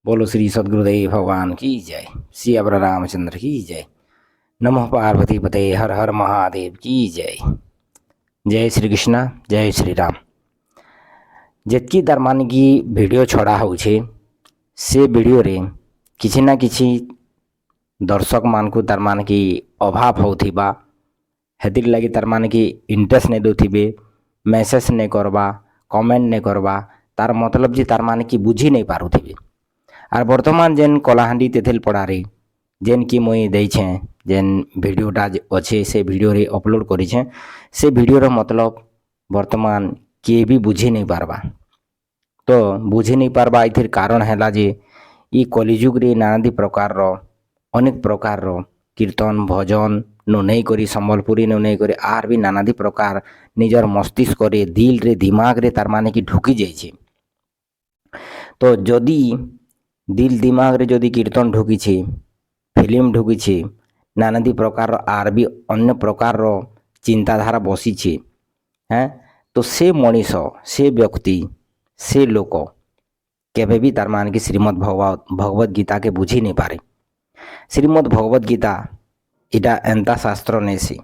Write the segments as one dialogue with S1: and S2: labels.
S1: बोलो श्री सद्गुरुदेव भगवान की जय। श्री अबर रामचंद्र की जय। नमः पार्वती पते हर हर महादेव की जय। जय श्री कृष्ण जय श्री राम। जेतकी तार मान की वीडियो छड़ा होछे से वीडियो रे किसी ना किसी दर्शक मान को तार मान की अभाव होथिबा हेतिर लगी तार मान की इंटरेस्ट नहीं दोथिबे, मैसेज नहीं करबा, कमेंट नहीं करबा, तार मतलब जी तार मान की बुझी नहीं पारुथिबे। आर वर्तमान जेन कलाहांडी तेथेल पड़ारे जेन की मुई देछे जेन वीडियोटा अच्छे से वीडियो रे अपलोड करिछे से वीडियोर मतलब वर्तमान किए भी बुझी नहीं पारबा। तो बुझी नहीं पारबा इथिर कारण हैला जे ई कलिजुग रे नानादी प्रकार रो अनेक प्रकार रो कीर्तन भजन नु नहीं करी संबलपुरी नु नहीं करी आर भी नानादी प्रकार निजर मस्तिष्क रे दिल रे दिमाग रे तार माने की ढुकी जाइछे। तो जदि दिल दिमाग रे जदि कीर्तन ढुकीछे, फिल्म ढुकीछे, नानादी प्रकार आर भी अन्य प्रकार रो चिंताधारा बसीछे हैं, तो से मनीष से व्यक्ति से लोक केबे भी तार मान की श्रीमद् भगवत गीता के बुझी नहीं पारे। श्रीमद् भगवत गीता इटा एंता शास्त्र नहीं सी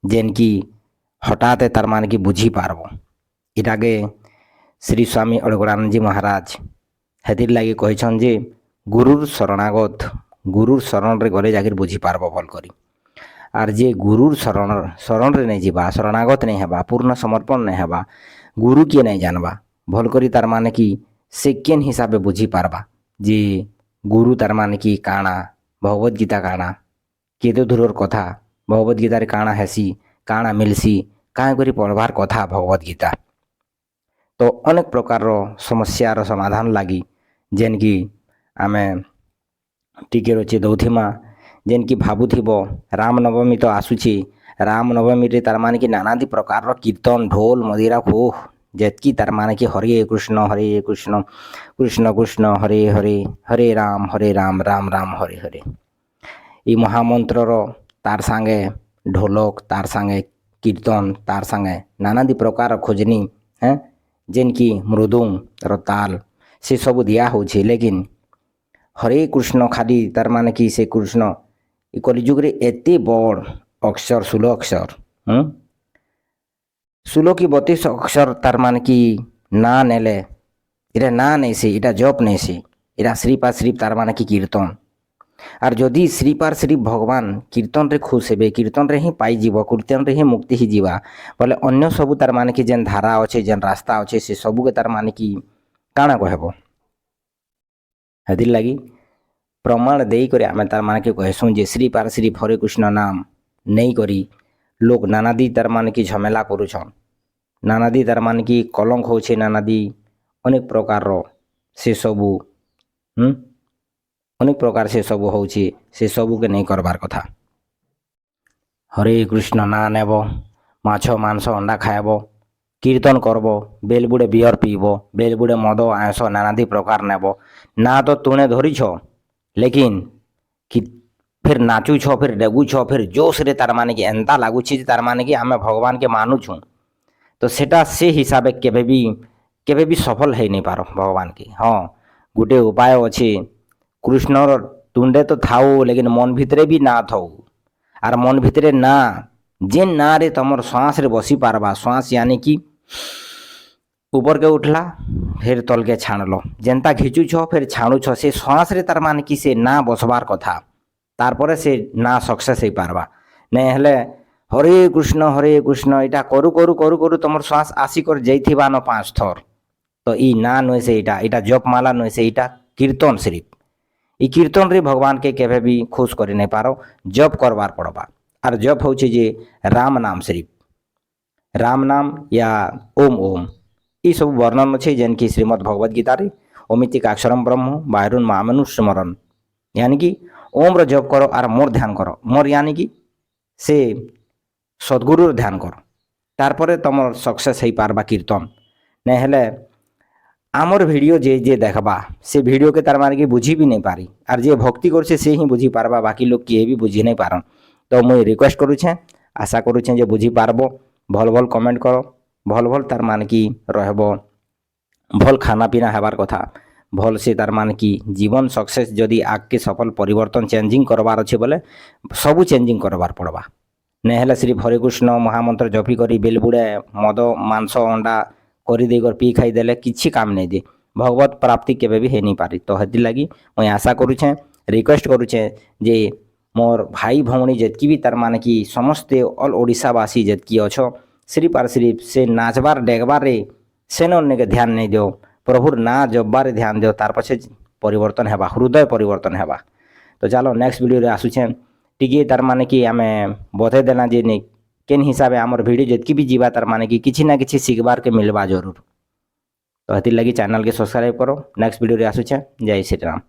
S1: जेन की हठाते तार मान की बुझी पारबो। इटा के श्री स्वामी अड़गड़ानंद जी महाराज हेतिर लगी कहन जे गुरुर शरणागत गुरुर शरण रे गले जाकर बुझी पारबो भल करी। आर जे गुरुर शरण रे नहीं जीवा, शरणागत नहीं हेबा, पूर्ण समर्पण नहीं हेबा, गुरु किए नहीं जानबा भल करी तार माने की से केन हिसाब बुझी पारबा जे गुरु तार माने की काଣା भगवत गीता काଣା केते दूरर कथा भगवत गीता रे काଣା हेसी काଣା मिलसी काहे करी पढ़बार कथा भगवत गीता। तो अनेक प्रकार समस्यार समाधान लगी जेन की आमे टिके रचे दौथिमा जेन की भावुथिबो रामनवमी तो आसुची, रामनवमी रे तार माने की नानादी प्रकार कीर्तन ढोल मदिरा खोह जेतकी तार माने की हरे कृष्ण कृष्ण कृष्ण हरे हरे हरे राम राम राम हरे हरे ई महामंत्र तार सांगे ढोलक तार सांगे कीर्तन तार सांगे नानादी प्रकार खोजनी हैं जेन की मृदुंग रो ताल से सब दिया होछे। लेकिन हरे कृष्ण खाली तार माने की से कृष्ण ई कलिजुग रे एते बड़ अक्षर 16 अक्षर 16 की 32 अक्षर तार माने की ना नेले इटा ना नहीं से इटा जप नहीं से इटा श्रीप तार माने की कीर्तन। आर जदि श्रीपार श्री भगवान कीर्तन रे खुश हेबे, कीर्तन रे ही पाई जीव, कीर्तन रे ही मुक्ति ही जीवा बोले अन्य सबू तार माने की जेन धारा अच्छे जेन रास्ता अच्छे से सबू के तार माने की काଣା कहबो। हेतिर लगी प्रमाण देई करे आमे तार माने की कहसुं जे श्रीपार श्री हरे कृष्ण नाम नहीं करी लोग नानादी तार माने की झमेला करूछन, नानादी तार माने की कलंक होछे, नानादी अनेक प्रकार रो से सबू अनेक प्रकार से सब होची से सबू के नहीं करबार कथा। हरे कृष्ण ना नेब, माछ मांस अंडा खाएब, कीर्तन करब, बेलबुड़े बियर पीब, बेलबुड़े मद आयस नानादी प्रकार नेब ना तो तुणे धरी छ लेकिन कि फिर नाचु छ फिर डेगु छ फिर जोश रे तार माने की एंता लागु छी तार माने की आमे भगवान के मानु छु तो सेटा से हिसाबे केबे भी सफल है नहीं पारो भगवान के। हाँ गोटे उपाय अच्छे कृष्णर तुंडे तो थाऊ लेकिन मन भितरे भी ना थाऊ आर मन भितरे ना जेन ना रे तमर श्वास रे बसी पारबा, श्वास यानी कि ऊपर के उठला फिर तल के छाणलो जेनता घिचु छ फिर छाणु छ से श्वास रे तार मान कि से ना बसबार कथा तार परे से ना सक्सेस हो पारबा। नहीं हेले हरे कृष्ण इटा करू करू करू करू तमर श्वास आसी कर जाइथिबा न 5 थर तो ई ना नुहे से इटा जपमाला नुहे से इटा कीर्तन सिर्फ ई कीर्तन रे भगवान के केबे भी खुश कर नहीं पारो, जप करबार पड़बा। आर जप होचे जे राम नाम सिर्फ राम नाम या ओम ओम ई सब वर्णन अच्छे जेन की श्रीमद् भगवत गीता रे ओमितिक अक्षरम ब्रह्म बाहरुन मामनु स्मरण यानी कि ओम रो जप करो आर मोर ध्यान करो, मोर यानी कि से सद्गुरु ध्यान करो तार परे तमर सक्सेस हो पारबा कीर्तन। नहीं हेले आमर वीडियो जे देखबा से वीडियो के तार माने की बुझी भी नहीं पारी आर जे भक्ति करछे से ही बुझी पारबा, बाकी लोग किए भी बुझी नहीं पारन। तो मुई रिक्वेस्ट करूछे आशा करूछे जे बुझी पारबो, भल भल कमेंट करो, भल भल तार माने की रहबो, भल खाना पीना हेबार कथा, भल से तार मान कि जीवन सक्सेस जदि आगे सफल परिवर्तन चेंजिंग करवार अच्छे बोले सबू चेंजिंग करवार पड़वा नहीं सिर्फ हरे कृष्ण महामंत्र जपी करी बेल बुड़े मद मांस अंडा कर पी खाईदे किसी काम नहीं दे भगवत प्राप्ति केवे भी है नहीं पारी। तो हेती लगी मुई आशा करुछे रिक्वेस्ट करुछे जे मोर भाई भौणी जितकी भी तार माने कि समस्ते ऑल ओडिशावासी जितकी अच्छो सिर्फ और सिर्फ से नाचबार डेगबार सेन के ध्यान नहीं दो प्रभुर ना जब्बार ध्यान दो तार पछे परिवर्तन हेबा हृदय परिवर्तन हेबा। तो चलो नेक्स्ट वीडियो रे आसुछे टिके तार माने कि आमे बते देना जे ने केन हिसाब आमर वीडियो जितकी भी जीवा तार माने कि किछि ना किछि सिखबार के मिलबा जरूर। तो हेती लगी चैनल के सब्सक्राइब करो। नेक्स्ट वीडियो रे आसुछे। जय श्री राम।